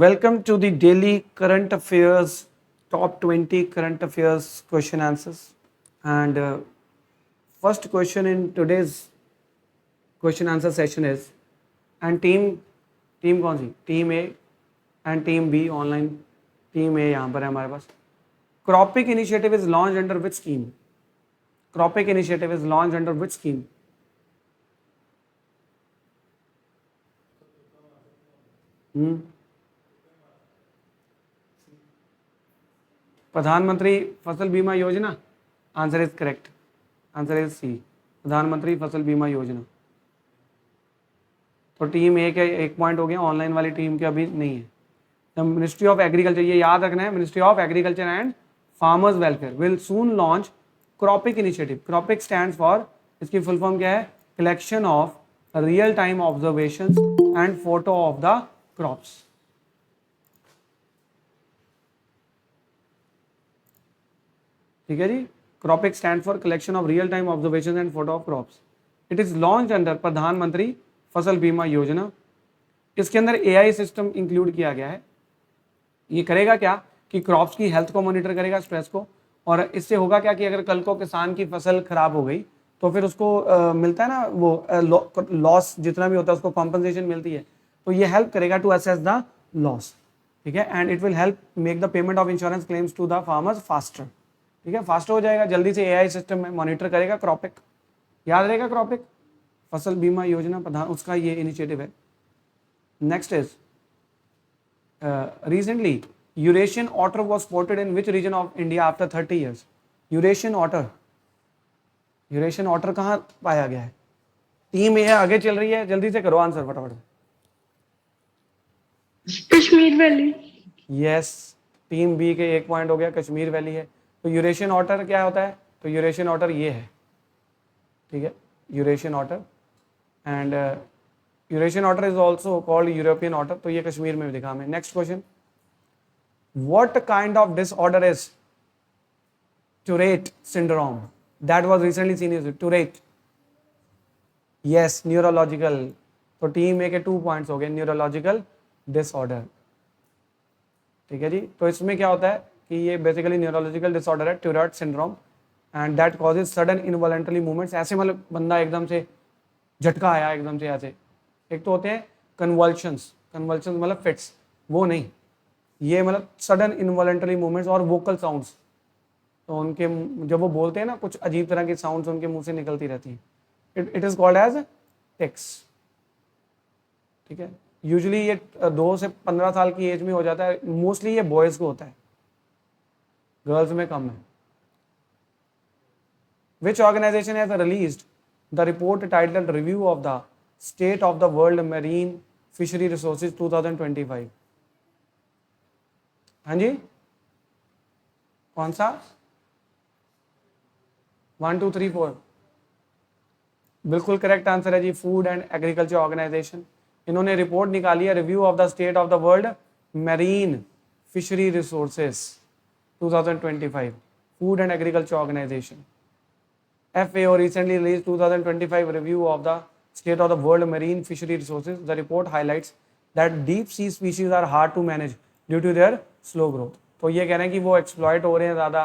Welcome to the daily current affairs, top 20 current affairs question answers. And first question in today's question answer session is, and team कौन सी? Team A and Team B online. Team A यहाँ पर है हमारे पास. Cropic initiative is launched under which scheme? Cropic initiative is launched under which scheme? प्रधानमंत्री Fasal Bima Yojana. Answer is correct. Answer is C, Pradhan Mantri Fasal Bima योजना. तो team A के 1 point हो गया, ऑनलाइन वाली टीम के अभी नहीं है. मिनिस्ट्री ऑफ एग्रीकल्चर, ये याद रखना है, ministry of agriculture and farmers welfare will soon launch CROPIC initiative. CROPIC stands for, इसकी फुल फॉर्म क्या है? Collection of real time observations and photo of the crops. ठीक है जी. CROPIC stand for collection of real time observation and photo of crops. It is launch under Pradhan Mantri Fasal Bima योजना. इसके अंदर AI system include किया गया है. ये करेगा क्या कि क्रॉप्स की हेल्थ को मॉनिटर करेगा, स्ट्रेस को, और इससे होगा क्या कि अगर कल को किसान की फसल खराब हो गई तो फिर उसको मिलता है ना वो लॉस जितना भी होता है उसको कॉम्पनसेशन मिलती है. तो ये हेल्प करेगा टू असेस द लॉस. ठीक है. And it will help make the payment of insurance claims to the farmers faster. ठीक है, फास्ट हो जाएगा, जल्दी से एआई सिस्टम में मॉनिटर करेगा. क्रॉपिक याद रहेगा, क्रॉपिक फसल बीमा योजना प्रधान, उसका ये इनिशिएटिव है. Next is recently Eurasian otter was spotted in which region of India after 30 years. Eurasian otter कहाँ पाया गया है? टीम ए आगे चल रही है, जल्दी से करो आंसर फटाफट. Kashmir valley. Yes, team B के 1 पॉइंट हो गया, कश्मीर वैली है. तो यूरेशियन ऑटर क्या होता है? तो यूरेशियन ऑटर ये है. ठीक है, Eurasian otter. And Eurasian otter is also called European otter. तो ये कश्मीर में भी दिखा हमें. Next question, what kind of disorder is Tourette syndrome that was recently seen is Tourette? Yes, neurological. तो टीम ए के 2 पॉइंट्स हो गए, न्यूरोलॉजिकल डिसऑर्डर. ठीक है जी. तो इसमें क्या होता है कि ये बेसिकली न्यूरोलॉजिकल डिसऑर्डर है, Tourette syndrome, and that causes sudden involuntary movements. ऐसे मतलब बंदा एकदम से झटका आया एकदम से ऐसे. एक तो होते हैं कन्वल्शंस मतलब फिट्स, वो नहीं, ये मतलब सडन इनवॉलंटरी मूवमेंट्स और वोकल साउंड्स. तो उनके जब वो बोलते हैं ना, कुछ अजीब तरह की साउंड्स उनके मुंह से निकलती रहती हैं. It is called as ticks. ठीक है. यूजुअली ये 2 से 15 साल की एज में हो जाता है. मोस्टली ये बॉयज को होता है, गर्ल्स में कम है. Which organization has released the report titled Review of the State of the World Marine Fishery Resources 2025? हाँ जी, कौन सा? 1 2 3 4 बिल्कुल करेक्ट आंसर है जी, फूड एंड एग्रीकल्चर ऑर्गेनाइजेशन. इन्होंने रिपोर्ट निकाली है, review of the state of the world marine fishery resources 2025, food and agriculture organization. FAO recently released 2025 review of the state of the world marine fishery resources. The report highlights that deep sea species are hard to manage due to their slow growth. तो ये कह रहे हैं कि वो exploit हो रहे हैं ज़्यादा,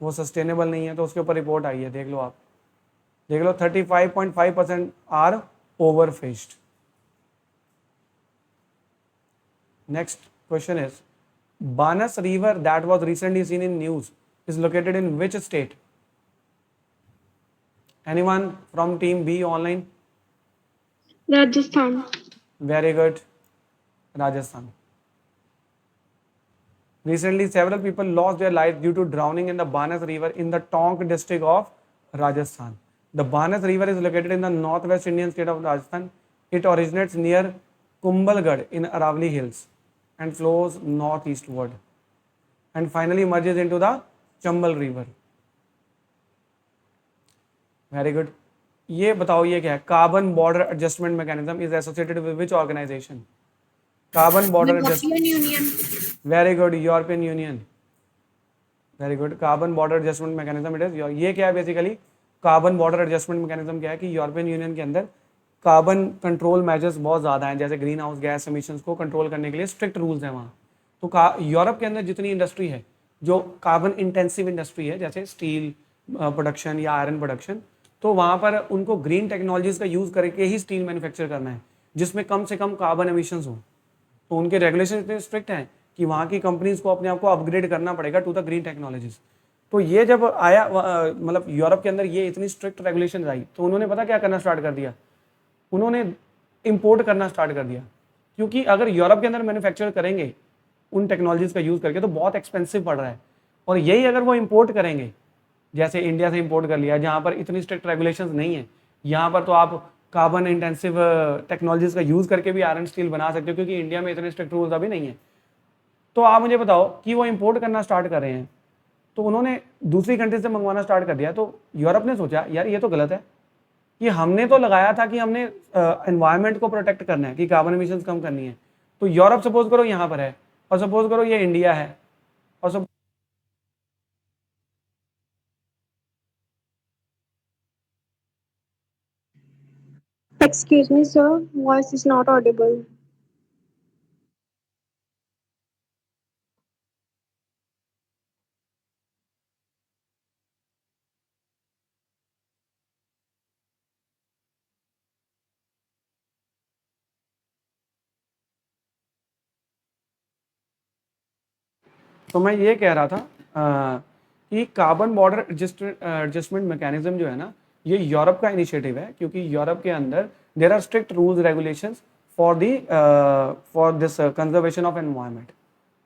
वो सस्टेनेबल नहीं है. तो उसके ऊपर रिपोर्ट आई है, देख लो आप, देख लो. 35.5% are overfished. Next question is, Banas river that was recently seen in news is located in which state? Anyone from team B online? Rajasthan. Very good, Rajasthan. Recently several people lost their lives due to drowning in the Banas river in the Tonk district of Rajasthan. The Banas river is located in the northwest Indian state of Rajasthan. It originates near Kumbhalgarh in Aravalli hills and flows northeastward and finally merges into the Chambal river. Very good. ये बताओ ये क्या है? Carbon border adjustment mechanism is associated with which organization? Carbon border adjustment. Union. Very good, European union. Very good. Carbon border adjustment mechanism it is. ये क्या है बेसिकली? Carbon border adjustment mechanism क्या है कि यूरोपियन यूनियन के अंदर carbon control measures बहुत ज़्यादा हैं, जैसे ग्रीन हाउस गैस एमिशंस को कंट्रोल करने के लिए स्ट्रिक्ट रूल्स हैं वहाँ। तो यूरोप के अंदर जितनी इंडस्ट्री है जो कार्बन इंटेंसिव इंडस्ट्री है, जैसे स्टील प्रोडक्शन या आयरन प्रोडक्शन, तो वहाँ पर उनको ग्रीन टेक्नोलॉजीज का यूज़ करके ही स्टील मैन्युफैक्चर करना है जिसमें कम से कम कार्बन एमिशंस हो। तो उनके रेगुलेशन इतने स्ट्रिक्ट हैं कि वहाँ की कंपनीज को अपने आप को अपग्रेड करना पड़ेगा टू द ग्रीन टेक्नोलॉजीज। तो ये जब आया मतलब यूरोप के अंदर ये इतनी स्ट्रिक्ट रेगुलेशन आई, तो उन्होंने पता क्या करना स्टार्ट कर दिया, उन्होंने इंपोर्ट करना स्टार्ट कर दिया। क्योंकि अगर यूरोप के अंदर मैन्युफैक्चर करेंगे उन टेक्नोलॉजीज का यूज़ करके तो बहुत एक्सपेंसिव पड़ रहा है, और यही अगर वो इंपोर्ट करेंगे, जैसे इंडिया से इंपोर्ट कर लिया जहाँ पर इतनी स्ट्रिक्ट रेगुलेशंस नहीं है, यहाँ पर तो आप कार्बन इंटेंसिव टेक्नोलॉजीज का यूज़ करके भी आयरन स्टील बना सकते हो, क्योंकि इंडिया में इतने स्ट्रिक्ट रूल्स अभी नहीं है। तो आप मुझे बताओ कि वो इंपोर्ट करना स्टार्ट कर रहे हैं, तो उन्होंने दूसरी कंट्री से मंगवाना स्टार्ट कर दिया। तो यूरोप ने सोचा यार ये तो गलत है कि हमने तो लगाया था कि हमने एनवायरनमेंट को प्रोटेक्ट करना है, कि कार्बन एमिशंस कम करनी है। तो यूरोप सपोज करो यहाँ पर है, और सपोज करो ये इंडिया है, और सब Excuse me, sir. Voice is not audible. तो मैं ये कह रहा था कि कार्बन बॉर्डर एडजस्टमेंट मैकेनिज्म जो है ना, ये यूरोप का इनिशिएटिव है, क्योंकि यूरोप के अंदर there are strict rules regulations for this conservation of environment.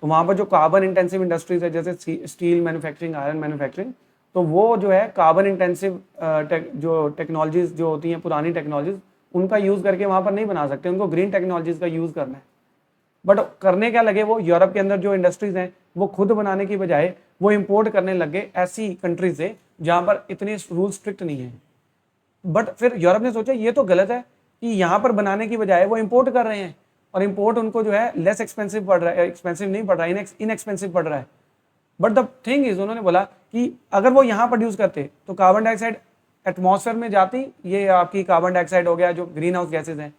तो वहाँ पर जो कार्बन इंटेंसिव इंडस्ट्रीज है, जैसे स्टील मैन्युफैक्चरिंग, आयरन मैन्युफैक्चरिंग, तो वो जो है कार्बन इंटेंसिव जो टेक्नोलॉजीज जो होती हैं, पुरानी टेक्नोलॉजीज, उनका यूज़ करके वहाँ पर नहीं बना सकते, उनको ग्रीन टेक्नोलॉजीज का यूज़ करना है। बट करने क्या लगे, वो यूरोप के अंदर जो इंडस्ट्रीज हैं वो खुद बनाने की बजाय वो इंपोर्ट करने लगे ऐसी कंट्री से जहां पर इतने रूल स्ट्रिक्ट नहीं है। बट फिर यूरोप ने सोचा ये तो गलत है कि यहाँ पर बनाने की बजाय वो इंपोर्ट कर रहे हैं, और इंपोर्ट उनको जो है लेस एक्सपेंसिव पड़ रहा है, एक्सपेंसिव नहीं पड़ रहा है, इनएक्सपेंसिव पड़ रहा है। बट द थिंग इज, उन्होंने बोला कि अगर वो यहाँ प्रोड्यूस करते तो कार्बन डाइऑक्साइड एटमॉस्फेयर में जाती, ये आपकी कार्बन डाइऑक्साइड हो गया जो ग्रीन हाउस गैसेज हैं,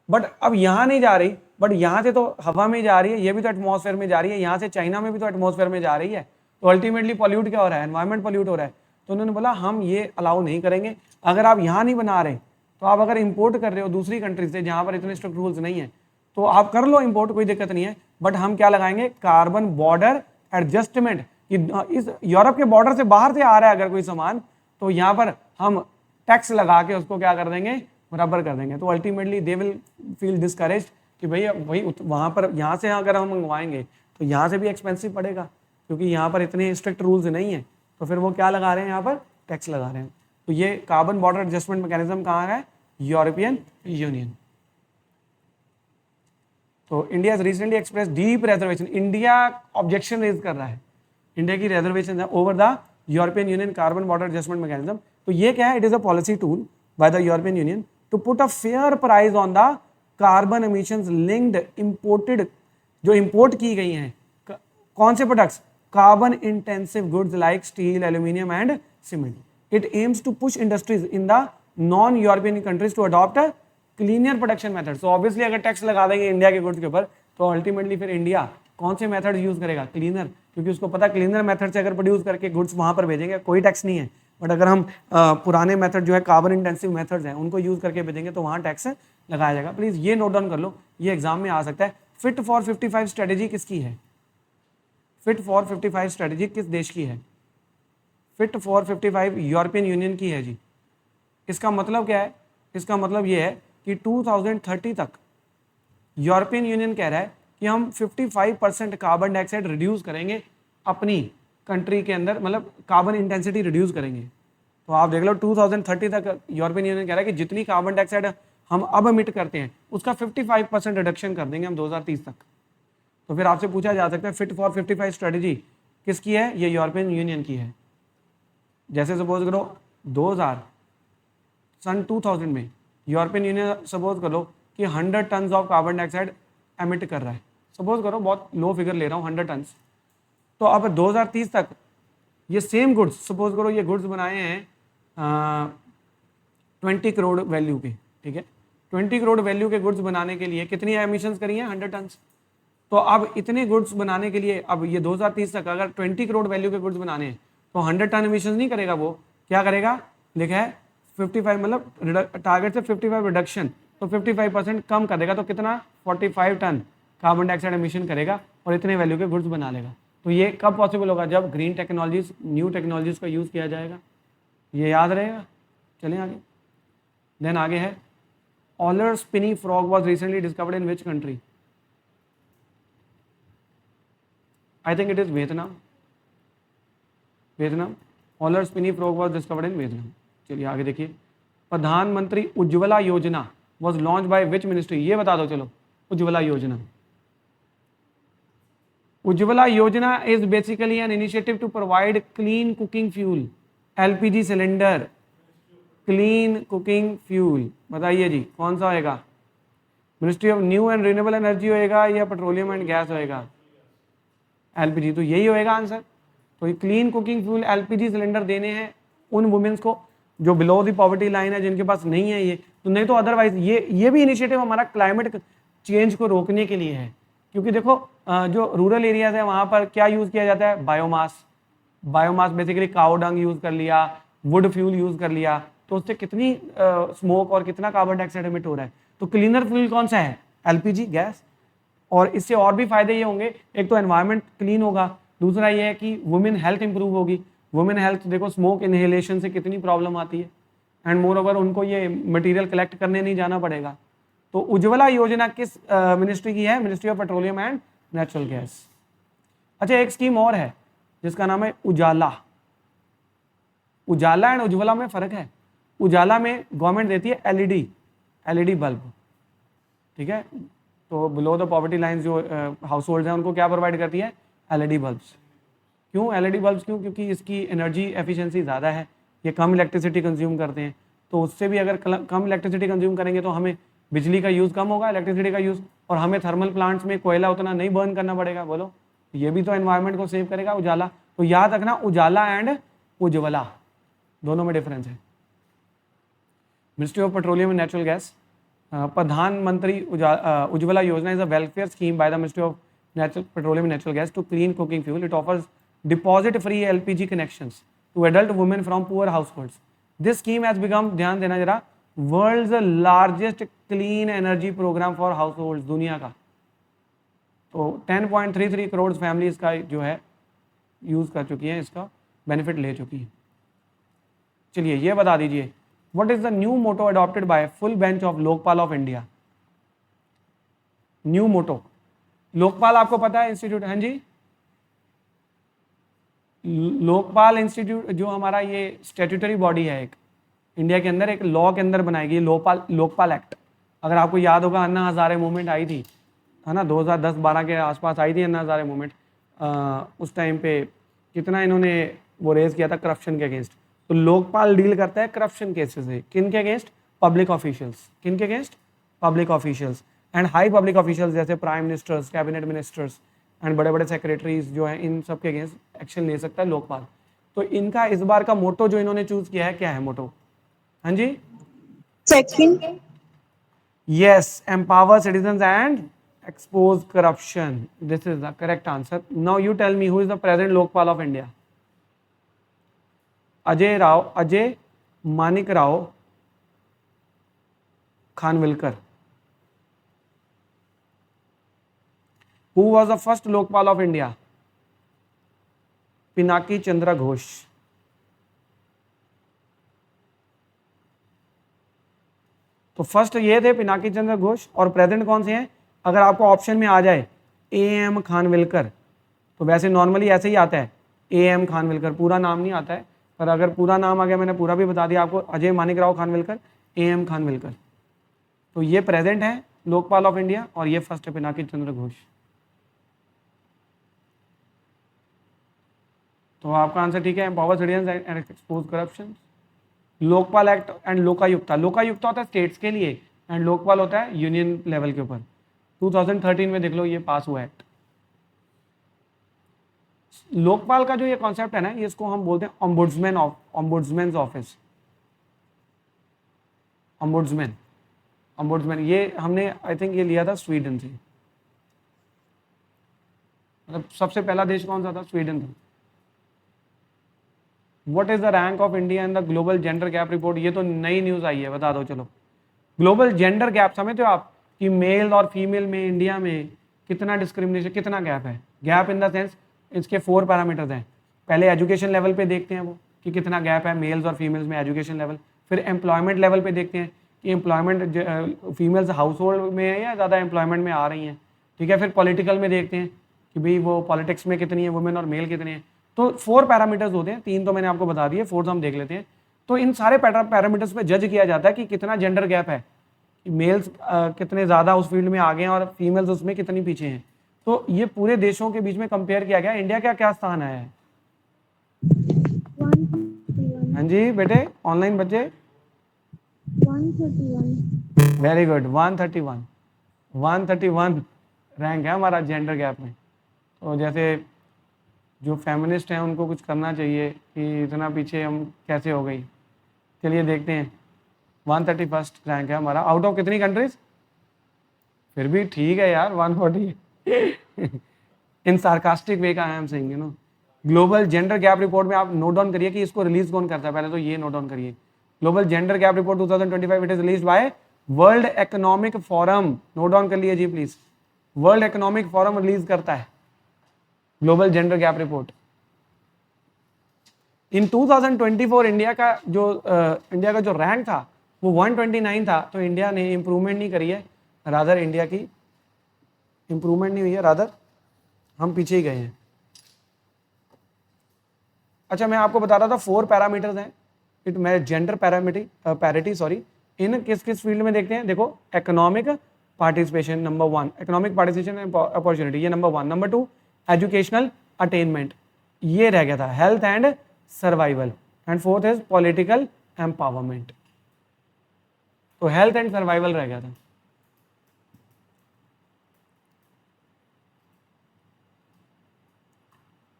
बट अब यहाँ नहीं जा रही, बट यहाँ से तो हवा में जा रही है, ये भी तो एटमॉस्फेयर में जा रही है, यहाँ से चाइना में भी तो एटमॉस्फेयर में जा रही है, तो अल्टीमेटली पॉल्यूट क्या हो रहा है, एनवायरमेंट पॉल्यूट हो रहा है। तो उन्होंने बोला हम ये अलाउ नहीं करेंगे, अगर आप यहाँ नहीं बना रहे तो आप अगर इंपोर्ट कर रहे हो दूसरी कंट्री से जहाँ पर इतने स्ट्रिक्ट रूल्स नहीं है, तो आप कर लो इंपोर्ट, कोई दिक्कत नहीं है, बट हम क्या लगाएंगे, कार्बन बॉर्डर एडजस्टमेंट, कि इस यूरोप के बॉर्डर से बाहर से आ रहा है अगर कोई सामान, तो यहाँ पर हम टैक्स लगा के उसको क्या कर देंगे, बराबर कर देंगे। तो ultimately they will feel discouraged कि भैया वही वहाँ पर, यहाँ से अगर हम मंगवाएंगे तो यहाँ से भी एक्सपेंसिव पड़ेगा, क्योंकि यहाँ पर इतने स्ट्रिक्ट रूल्स नहीं है, तो फिर वो क्या लगा रहे हैं, यहाँ पर टैक्स लगा रहे हैं। तो ये कार्बन बॉर्डर एडजस्टमेंट मैकेनिज्म कहाँ है, यूरोपियन यूनियन। तो India recently express deep reservation, India objection raise कर रहा है, इंडिया की रिजर्वेशन है over the European union carbon border adjustment mechanism. तो ये क्या है, it is a policy tool by the European union to put a fair price on the carbon emissions linked imported, जो इंपोर्ट की गई हैं कौन से products, carbon intensive goods like steel, aluminium and cement. It aims to push industries in the non European countries to adopt cleaner production method. तो obviously अगर tax लगा देंगे इंडिया के गुड्स के ऊपर, तो अल्टीमेटली फिर इंडिया कौन से मेथड यूज करेगा, क्लीनर, क्योंकि उसको पता क्लीनर मेथड से अगर प्रोड्यूस करके गुड्स वहां पर भेजेंगे कोई टैक्स नहीं है। बट अगर हम पुराने मेथड जो है कार्बन इंटेंसिव मेथड्स हैं उनको यूज करके भेजेंगे तो वहां टैक्स लगाया जाएगा। प्लीज ये नोट डाउन कर लो, ये एग्जाम में आ सकता है। फिट फॉर 55 स्ट्रेटेजी किसकी है, फिट फॉर 55 स्ट्रेटेजी किस देश की है, फिट फॉर 55 यूरोपियन यूनियन की है जी। इसका मतलब क्या है, इसका मतलब ये है कि 2030 तक यूरोपियन यूनियन कह रहा है कि हम 55% कार्बन डाइऑक्साइड रिड्यूस करेंगे अपनी कंट्री के अंदर, मतलब कार्बन इंटेंसिटी रिड्यूस करेंगे। तो आप देख लो 2030 तक यूरोपियन यूनियन कह रहा है कि जितनी कार्बन डाइऑक्साइड हम अब एमिट करते हैं उसका 55% रिडक्शन कर देंगे हम 2030 तक। तो फिर आपसे पूछा जा सकता है फिट फॉर 55 स्ट्रेटेजी किसकी है, ये यूरोपियन यूनियन की है। जैसे सपोज करो 2000 में यूरोपियन यूनियन सपोज करो कि 100 ton of carbon dioxide emit कर रहा है, सपोज करो, बहुत लो फिगर ले रहा हूँ, 100 टन। तो अब 2030 तक ये सेम गुड्स, सपोज करो ये गुड्स बनाए हैं 20 करोड़ वैल्यू के, ठीक है, 20 करोड़ वैल्यू के गुड्स बनाने के लिए कितनी एमिशंस करी हैं? 100 टन। तो अब इतने गुड्स बनाने के लिए, अब ये 2030 तक अगर 20 करोड़ वैल्यू के गुड्स बनाने हैं तो 100 टन एमिशंस नहीं करेगा, वो क्या करेगा? लिखा है 55, मतलब टारगेट से 55 रिडक्शन, तो 55% कम कर देगा, तो कितना? 45 टन कार्बन डाइऑक्साइड एमिशन करेगा और इतने वैल्यू के गुड्स बना लेगा। तो ये कब पॉसिबल होगा? जब ग्रीन टेक्नोलॉजीज, न्यू टेक्नोलॉजीज का यूज़ किया जाएगा। ये याद रहेगा। चलें आगे। देन आगे है Aller spiny frog was recently discovered in which country? I think it is Vietnam. Vietnam. Aller spiny frog was discovered in Vietnam. चलिए आगे देखिए, Pradhan Mantri Ujjwala Yojana was launch by which ministry? ये बता दो चलो। Ujjwala Yojana, Ujjwala Yojana is basically an initiative to provide clean cooking fuel, LPG cylinder, clean cooking fuel. बताइए जी कौन सा होएगा? Ministry of new and renewable energy होएगा या पेट्रोलियम एंड गैस होएगा? एलपीजी, तो यही होएगा आंसर। तो ये clean cooking fuel LPG cylinder देने हैं उन वुमेन्स को जो बिलो द पॉवर्टी लाइन है, जिनके पास नहीं है ये, तो नहीं तो अदरवाइज ये भी इनिशिएटिव हमारा क्लाइमेट चेंज को रोकने के लिए है। क्योंकि देखो जो रूरल एरियाज है वहाँ पर क्या यूज़ किया जाता है? Biomass. Biomass basically cow dung use कर लिया, वुड फ्यूल यूज़ कर लिया, तो उससे कितनी स्मोक और कितना कार्बन डाइऑक्साइड एमिट हो रहा है। तो क्लीनर फ्यूल कौन सा है? LPG gas. और इससे और भी फायदे ये होंगे, एक तो एनवायरनमेंट क्लीन होगा, दूसरा ये है कि वुमेन हेल्थ इंप्रूव होगी। वुमेन हेल्थ देखो, स्मोक इनहेलेशन से कितनी प्रॉब्लम आती है, एंड मोर ओवर उनको ये मटेरियल कलेक्ट करने नहीं जाना पड़ेगा। तो उज्ज्वला योजना किस मिनिस्ट्री की है? Ministry of petroleum and natural gas. अच्छा, एक स्कीम और है जिसका नाम है उजाला। उजाला एंड उज्ज्वला में फर्क है। उजाला में गवर्नमेंट देती है एलईडी बल्ब, ठीक है। तो बिलो द पॉवर्टी लाइन जो हाउस होल्ड हैं उनको क्या प्रोवाइड करती है? LED bulbs. क्यों एलईडी बल्ब्स? क्यों? क्योंकि इसकी एनर्जी एफिशिएंसी ज़्यादा है, ये कम इलेक्ट्रिसिटी कंज्यूम करते हैं। तो उससे भी अगर कम इलेक्ट्रिसिटी कंज्यूम करेंगे तो हमें बिजली का यूज़ कम होगा, इलेक्ट्रिसिटी का यूज़, और हमें थर्मल प्लांट्स में कोयला उतना नहीं बर्न करना पड़ेगा। बोलो, ये भी तो एनवायरनमेंट को सेव करेगा उजाला। तो याद रखना, उजाला एंड उज्ज्वला दोनों में डिफरेंस है। Ministry of petroleum and natural gas, Pradhan Mantri Ujjwala Yojana is a welfare scheme by the ministry of petroleum and natural gas to clean cooking fuel. It offers deposit free LPG connections to adult women from poor households. This scheme has become, ध्यान देना जरा, world's largest clean energy programme for household दुनिया का। तो 10.33 crore families का जो है use कर चुकी हैं, इसका बेनिफिट ले चुकी हैं। चलिए ये बता दीजिए, what is the new motto adopted by full bench of Lokpal of India? New motto, Lokpal आपको पता है इंस्टीट्यूट? हाँ जी, लोकपाल इंस्टीट्यूट जो हमारा ये स्टैट्यूटरी बॉडी है एक इंडिया के अंदर, एक लॉ के अंदर बनाई गई लोकपाल एक्ट। अगर आपको याद होगा, अन्ना हजारे मूवमेंट आई थी, है ना, 2010-12 के आसपास आई थी अन्ना हजारे मूवमेंट। उस टाइम पे कितना इन्होंने वो रेज किया था करप्शन के अगेंस्ट। तो लोकपाल डील करता है करप्शन केसेस से। किन के अगेंस्ट? Public officials. किन के against? Public officials and high public officials, जैसे prime ministers, cabinet ministers and बड़े बड़े सेक्रेटरीज जो हैं, इन सब के अगेंस्ट एक्शन ले सकता है लोकपाल। तो इनका इस बार का मोटो जो इन्होंने चूज किया है, क्या है मोटो? हाँ जी, Second, yes, empower citizens and expose corruption. This is the correct answer. Now you tell me, who is the present Lokpal of India? Ajay Manik Rao Khanwilkar. Who was the first Lokpal of India? Pinaki Chandra Ghosh. तो first ये थे पिनाकी चंद्र घोष, और present कौन से हैं? अगर आपको option में आ जाए AM खानविलकर, तो वैसे नॉर्मली ऐसे ही आता है AM खानविलकर, पूरा नाम नहीं आता है, पर अगर पूरा नाम आ गया, मैंने पूरा भी बता दिया आपको, अजय मानिक राव खानविलकर, AM खानविलकर। तो ये प्रेजेंट है लोकपाल ऑफ इंडिया, और ये फर्स्ट है पिनाकी चंद्र घोष। तो आपका आंसर ठीक है, empower citizens and expose corruption. Lokpal act and Lokayukta, Lokayukta होता है स्टेट्स के लिए एंड लोकपाल होता है यूनियन लेवल के ऊपर। 2013 में देख लो ये पास हुआ एक्ट। लोकपाल का जो ये कॉन्सेप्ट है ना, ये इसको हम बोलते हैं ऑम्बुड्समैन ऑफिस। ऑम्बुड्समैन, ombudsman, ये हमने आई थिंक ये लिया था स्वीडन से, मतलब सबसे पहला देश कौन सा था? स्वीडन था। What is the rank of India in the global gender gap report? ये तो नई न्यूज आई है, बता दो चलो। ग्लोबल जेंडर गैप समझते हो आप कि मेल और फीमेल में इंडिया में कितना डिस्क्रिमिनेशन, कितना गैप है? गैप इन द सेंस इसके 4 पैरामीटर्स हैं। पहले एजुकेशन लेवल पे देखते हैं वो कि कितना गैप है मेल्स और फीमेल्स में एजुकेशन लेवल। फिर एम्प्लॉयमेंट लेवल पे देखते हैं कि एम्प्लॉयमेंट फीमेल्स हाउस होल्ड में है या ज़्यादा एम्प्लॉयमेंट में आ रही हैं। ठीक है, फिर पॉलिटिकल में देखते हैं कि भाई वो पॉलिटिक्स में कितनी है वुमेन और मेल कितने हैं। तो 4 पैरामीटर्स होते हैं, 3 तो मैंने आपको बता दिए, 4th हम देख लेते हैं। तो इन सारे पैरामीटर्स पे जज किया जाता है कि कितना जेंडर गैप है, मेल्स कितने ज़्यादा उस फील्ड में आगे हैं और फीमेल्स उसमें कितनी पीछे हैं। तो ये पूरे देशों के बीच में कंपेयर किया गया, इंडिया का क्या स्थान आया है? 131. हाँ जी बेटे, ऑनलाइन बच्चे 131. वेरी गुड, 131 131 रैंक है हमारा जेंडर गैप में। तो जैसे जो फेमिनिस्ट हैं उनको कुछ करना चाहिए कि इतना पीछे हम कैसे हो गई। चलिए देखते हैं, 131st रैंक है हमारा आउट ऑफ कितनी कंट्रीज? फिर भी ठीक है यार, 140 इन सार्कास्टिक वे का I am saying, you know. Global gender gap report में आप नोट डाउन करिए कि इसको रिलीज कौन करता है, पहले तो ये नोट डाउन करिए। Global gender gap report 2025 it is release by World Economic Forum, note down कर लिए जी please. World Economic Forum release करता है global gender gap report. In 2024 India का जो रैंक था वो 129 था, तो इंडिया ने इंप्रूवमेंट नहीं करी है, रादर इंडिया की इंप्रूवमेंट नहीं हुई है, रादर हम पीछे ही गए हैं। अच्छा, मैं आपको बता रहा था 4 पैरामीटर्स हैं इट मैं जेंडर पैरिटी सॉरी, इन किस किस फील्ड में देखते हैं? देखो, economic participation number 1, economic participation and opportunity ये नंबर 1। नंबर 2 एजुकेशनल अटेनमेंट, ये रह गया था health and survival, and 4th is political empowerment. तो हेल्थ एंड सर्वाइवल रह गया था।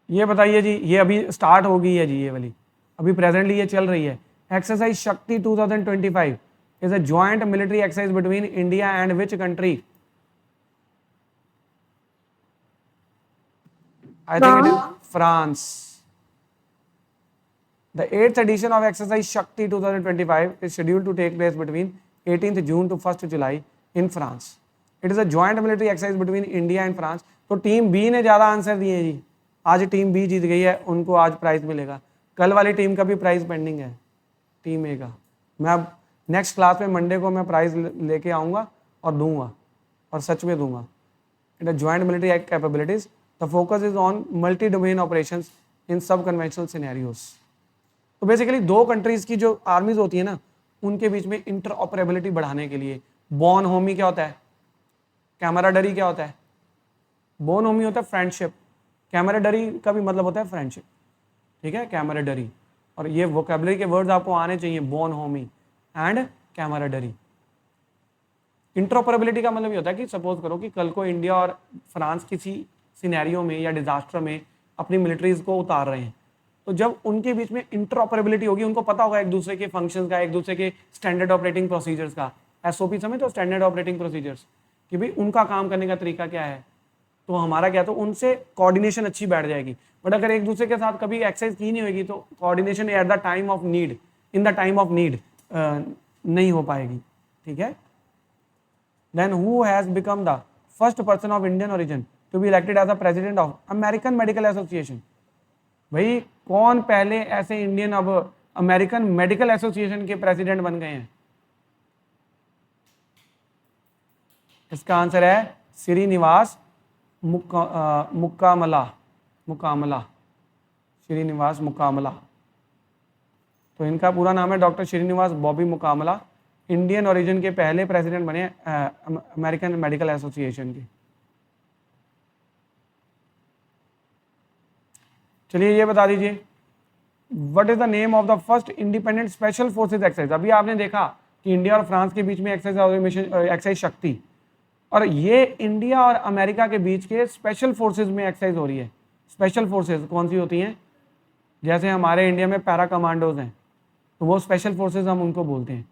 ये बताइए जी, ये अभी स्टार्ट हो गई है जी, ये वाली अभी प्रेजेंटली ये चल रही है। एक्सरसाइज शक्ति 2025 is a joint military exercise between India and which country? I think it is France. The 8th edition of Exercise Shakti 2025 is scheduled to take place between 18th June to 1st July in France. It is a joint military exercise between India and France. तो team B ने ज़्यादा answer दिए जी, आज team B जीत गई है, उनको आज prize मिलेगा। कल वाली टीम का भी प्राइज पेंडिंग है, टीम ए का। मैं अब नेक्स्ट क्लास में मंडे को मैं प्राइज लेके आऊँगा और दूंगा, और सच में दूंगा। It a joint military capabilities, the focus is on multi domain operations in सब कन्वेंशनल सिनेरियोज। तो बेसिकली 2 कंट्रीज की जो आर्मीज होती है ना, उनके बीच में इंटरऑपरेबिलिटी बढ़ाने के लिए। बॉन होमी क्या होता है? कैमराडरी क्या होता है? बॉन होमी होता है फ्रेंडशिप, कैमराडरी का भी मतलब होता है फ्रेंडशिप। ठीक है, कैमराडरी, और ये वोकेबलरी के वर्ड्स आपको आने चाहिए, बॉन होमी एंड कैमराडरी। इंटरऑपरेबिलिटी का मतलब ये होता है कि सपोज करो कि कल को इंडिया और फ्रांस किसी सिनेरियो में या डिजास्टर में अपनी मिलिट्रीज को उतार रहे हैं, तो जब उनके बीच में इंटरऑपरेबिलिटी होगी, उनको पता होगा एक दूसरे के फंक्शंस का, एक दूसरे के स्टैंडर्ड ऑपरेटिंग प्रोसीजर्स का। एसओपी समझ तो स्टैंडर्ड ऑपरेटिंग प्रोसीजर्स, कि भाई उनका काम करने का तरीका क्या है, तो हमारा क्या, तो उनसे कोऑर्डिनेशन अच्छी बैठ जाएगी। बट अगर एक दूसरे के साथ कभी एक्सरसाइज की नहीं होगी तो coordination at the time of need, in the time of need नहीं हो पाएगी। ठीक है। Then who has become the first person of Indian origin to be elected as a president of American medical association? भाई कौन पहले ऐसे Indian अब अमेरिकन मेडिकल एसोसिएशन के प्रेसिडेंट बन गए हैं? इसका आंसर है श्रीनिवास मुकामला, श्रीनिवास मुकामला। तो इनका पूरा नाम है doctor Srinivas Bobby Mukkamala, Indian origin के पहले प्रेसिडेंट बने अमेरिकन मेडिकल एसोसिएशन के। चलिए ये बता दीजिए, what is the name of the first independent special forces exercise? अभी आपने देखा कि इंडिया और फ्रांस के बीच में एक्सरसाइज शक्ति, और ये इंडिया और अमेरिका के बीच के स्पेशल फोर्सेज में एक्सरसाइज हो रही है। स्पेशल फोर्सेज कौन सी होती हैं? जैसे हमारे इंडिया में पैरा कमांडोज हैं, तो वो स्पेशल फोर्सेज हम उनको बोलते हैं।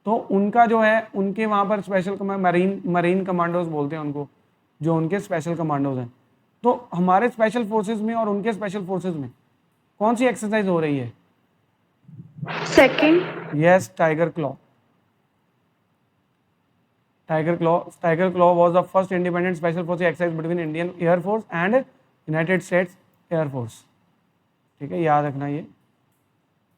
तो उनका जो है, उनके वहाँ पर स्पेशल मरीन कमांडोज बोलते हैं उनको, जो उनके स्पेशल कमांडोज हैं। तो हमारे स्पेशल फोर्सेज में और उनके स्पेशल फोर्सेज में कौन सी एक्सरसाइज हो रही है? Second. Yes, tiger claw. Tiger Claw was the first independent special forces exercise between Indian Air Force and United States Air Force. ठीक है, याद रखना ये।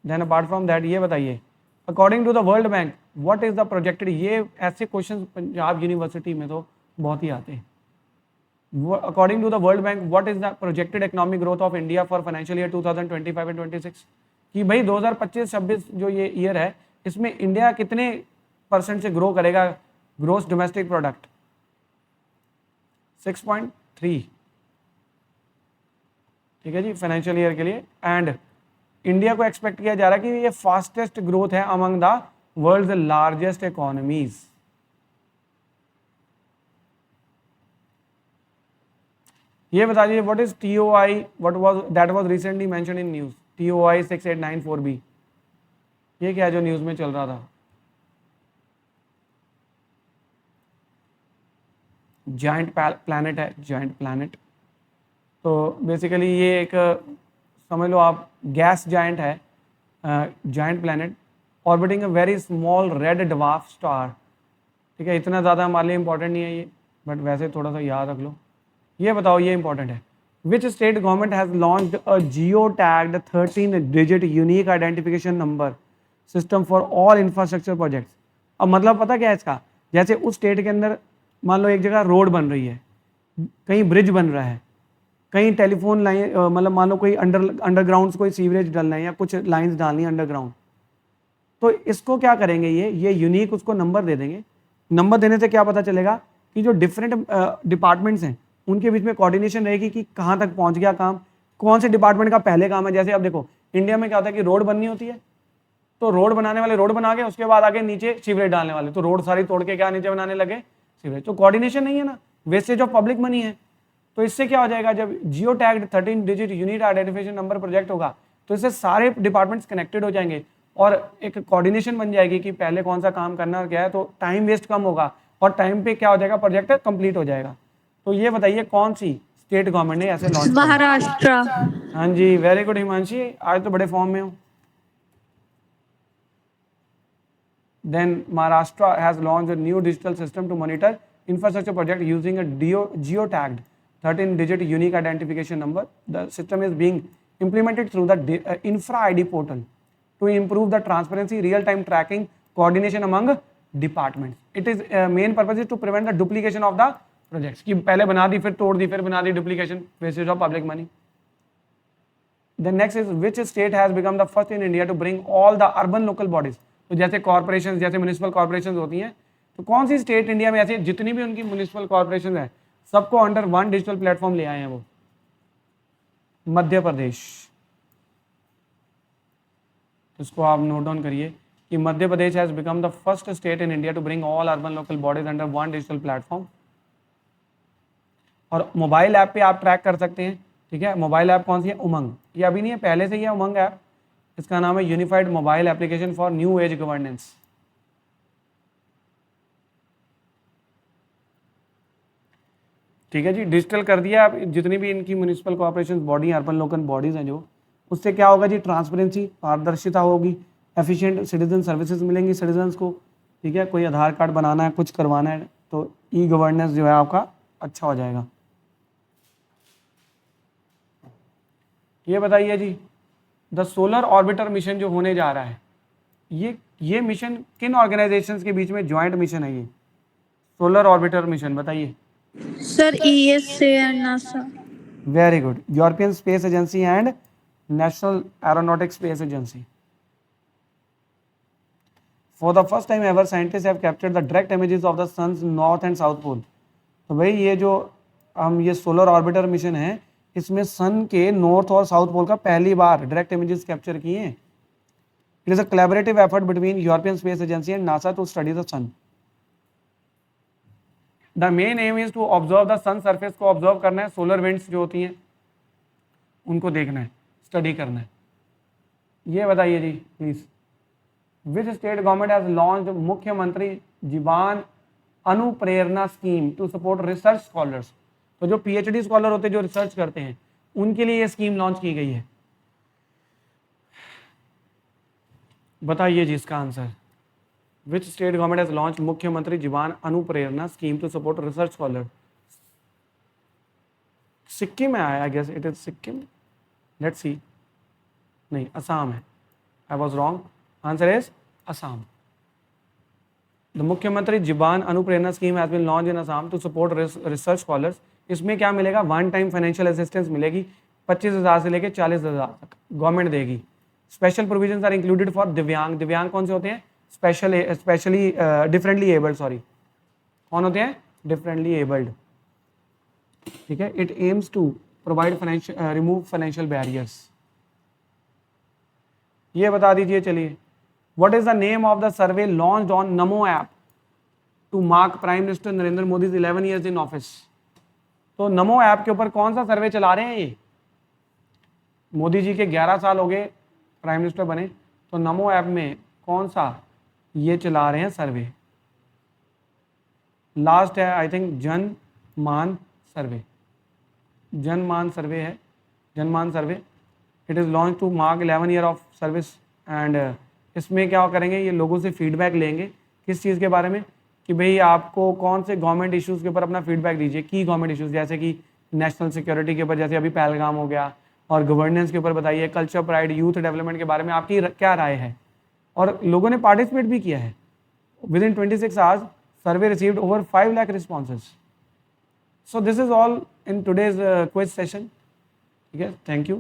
Then apart from that, ये बताइए, according to the World Bank, what is the projected, ये ऐसे question Punjab university में तो बहुत ही आते हैं। According to the World Bank, what is the projected economic growth of India for financial year 2025 and 26? कि भाई 2025-26 जो ये ईयर है, इसमें इंडिया कितने % से ग्रो करेगा? ग्रोस डोमेस्टिक प्रोडक्ट 6.3, ठीक है जी, फाइनेंशियल ईयर के लिए। एंड इंडिया को एक्सपेक्ट किया जा रहा है कि ये फास्टेस्ट ग्रोथ है among the world largest economies. ये बता दीजिए, what is TOI, what was that was recently mentioned in news, TOI 6894B, ये क्या है जो न्यूज में चल रहा था? जाइंट प्लैनेट है, जाइंट प्लैनेट। तो बेसिकली ये एक समझ लो आप गैस जाइंट है, giant planet orbiting a very small red dwarf star. ठीक है, इतना ज़्यादा हमारे लिए इंपॉर्टेंट नहीं है ये, बट वैसे थोड़ा सा याद रख लो। ये बताओ, ये इंपॉर्टेंट है, विच state government has launched a Jio tagged 13 digit unique identification number system for all infrastructure projects. अब मतलब पता क्या है इसका, जैसे उस स्टेट के अंदर मान लो एक जगह रोड बन रही है, कहीं ब्रिज बन रहा है, कहीं टेलीफोन लाइन, मतलब मान लो कोई अंडरग्राउंड कोई सीवरेज डालना है या कुछ लाइंस डालनी है अंडरग्राउंड, तो इसको क्या करेंगे, ये यूनिक उसको नंबर दे देंगे। नंबर देने से क्या पता चलेगा कि जो डिफरेंट डिपार्टमेंट्स हैं उनके बीच में कोऑर्डिनेशन रहेगी कि कहाँ तक पहुँच गया काम, कौन से डिपार्टमेंट का पहले काम है। जैसे अब देखो इंडिया में क्या होता है कि रोड बननी होती है, तो रोड बनाने वाले रोड बना के उसके बाद आगे नीचे सीवरेज डालने वाले, तो रोड सारी तोड़ के क्या नीचे बनाने लगे, सीवरेज। तो कोऑर्डिनेशन नहीं है ना, वेस्टेज ऑफ पब्लिक मनी है। तो इससे क्या हो जाएगा, जब geo tagged 13 digit unique identification number project होगा तो इससे सारे डिपार्टमेंट्स कनेक्टेड हो जाएंगे और एक कोऑर्डिनेशन बन जाएगी कि पहले कौन सा काम करना और क्या है, तो टाइम वेस्ट कम होगा और टाइम पे क्या हो जाएगा, प्रोजेक्ट कंप्लीट हो जाएगा। तो ये बताइए कौन सी स्टेट गवर्नमेंट ने ऐसे लॉन्च किया? महाराष्ट्र। हाँ जी, वेरी गुड हिमांशी, आज तो बड़े फॉर्म में हो। Then Maharashtra has launched a new digital system to monitor infrastructure project using a geotagged 13-digit unique identification number. The system is being implemented through the Infra ID portal to improve the transparency, real-time tracking, coordination among departments. It is main purpose is to prevent the duplication of the projects. कि पहले बना दी फिर तोड़ दी फिर बना दी, duplication, wastage of public money. The next is which state has become the first in India to bring all the urban local bodies. तो जैसे corporation, जैसे म्यूनिसिपल कॉर्पोरेशन होती हैं, तो कौन सी स्टेट इंडिया में ऐसी जितनी भी उनकी म्यूनिसिपल कॉर्पोरेशन है सबको अंडर वन डिजिटल प्लेटफॉर्म ले आए हैं? वो मध्य प्रदेश। इसको आप नोट डाउन करिए कि Madhya Pradesh has become the first state in India to bring all urban local bodies under one digital platform. और मोबाइल ऐप पे आप ट्रैक कर सकते हैं। ठीक है, मोबाइल ऐप कौन सी है? उमंग। ये अभी नहीं है, पहले से ही है उमंग ऐप। इसका नाम है unified mobile application for new age governance. ठीक है जी, डिजिटल कर दिया आप जितनी भी इनकी municipal corporation body, urban local bodies हैं जो, उससे क्या होगा जी, ट्रांसपेरेंसी, पारदर्शिता होगी, एफिशिएंट सिटीजन सर्विसेज मिलेंगी सिटीजन्स को। ठीक है, कोई आधार कार्ड बनाना है, कुछ करवाना है, तो ई गवर्नेंस जो है आपका अच्छा हो जाएगा। ये बताइए जी, द सोलर ऑर्बिटर मिशन जो होने जा रहा है, ये मिशन किन ऑर्गेनाइजेशंस के बीच में ज्वाइंट मिशन है? ये सोलर ऑर्बिटर मिशन बताइए। Sir ESA and NASA. Very good, European space agency and national aeronautics space agency. For the first time ever scientist have captured the direct images of the sun's north and south pole. तो भाई ये जो हम ये solar orbiter mission है, इसमें सन के north और साउथ पोल का पहली बार डायरेक्ट इमेजेस कैप्चर किए हैं। It is a collaborative effort between European space agency and NASA to study the sun. The main aim is to observe the sun surface को observe करना है, solar winds जो होती हैं उनको देखना है, स्टडी करना है। ये बताइए जी please, which state government has launched Mukhyamantri Jeevan Anuprerana scheme to support research scholars. तो जो पीएचडी स्कॉलर होते हैं, जो रिसर्च करते हैं, उनके लिए ये स्कीम लॉन्च की गई है। बताइए जी इसका answer. Which state government has launch Mukhyamantri Jeevan Anuprerana scheme to support research scholar. Sikkim है, I guess it is Sikkim, let's see. नहीं, असम है, I was wrong, answer is Assam. The Mukhyamantri Jeevan Anuprerana scheme has been launch in Assam to support research scholars. इसमें क्या मिलेगा, one time financial assistance मिलेगी 25,000 से लेकर 40,000 तक गवर्नमेंट देगी। Special provisions are included for दिव्यांग। दिव्यांग कौन से होते हैं, स्पेशली डिफरेंटली एबल्ड, सॉरी कौन होते हैं, डिफरेंटली एबल्ड, ठीक है। It aims to provide financial remove financial barriers. ये बता दीजिए चलिए, what is the name of the survey launched on Namo app to mark prime minister Narendra Modi 11 years in office. तो नमो ऐप के ऊपर कौन सा सर्वे चला रहे हैं ये, मोदी जी के 11 साल हो गए प्राइम मिनिस्टर बने, तो नमो ऐप में कौन सा ये चला रहे हैं सर्वे। लास्ट है आई थिंक जन मान सर्वे, जनमान सर्वे है, Janman survey. It is launch to mark 11 year of service and इसमें क्या करेंगे, ये लोगों से फीडबैक लेंगे किस चीज़ के बारे में, कि भाई आपको कौन से गवर्नमेंट इश्यूज़ के ऊपर अपना फीडबैक दीजिए, की गवर्नमेंट इश्यूज़ जैसे कि नेशनल सिक्योरिटी के ऊपर, जैसे अभी पहलगाम हो गया, और गवर्नेंस के ऊपर बताइए, कल्चर प्राइड, यूथ डेवलपमेंट के बारे में आपकी क्या राय है। और लोगों ने पार्टिसिपेट भी किया है। With in 26 hours survey received over 5 lakh responses. So this is all in today's quiz session. Okay, thank you.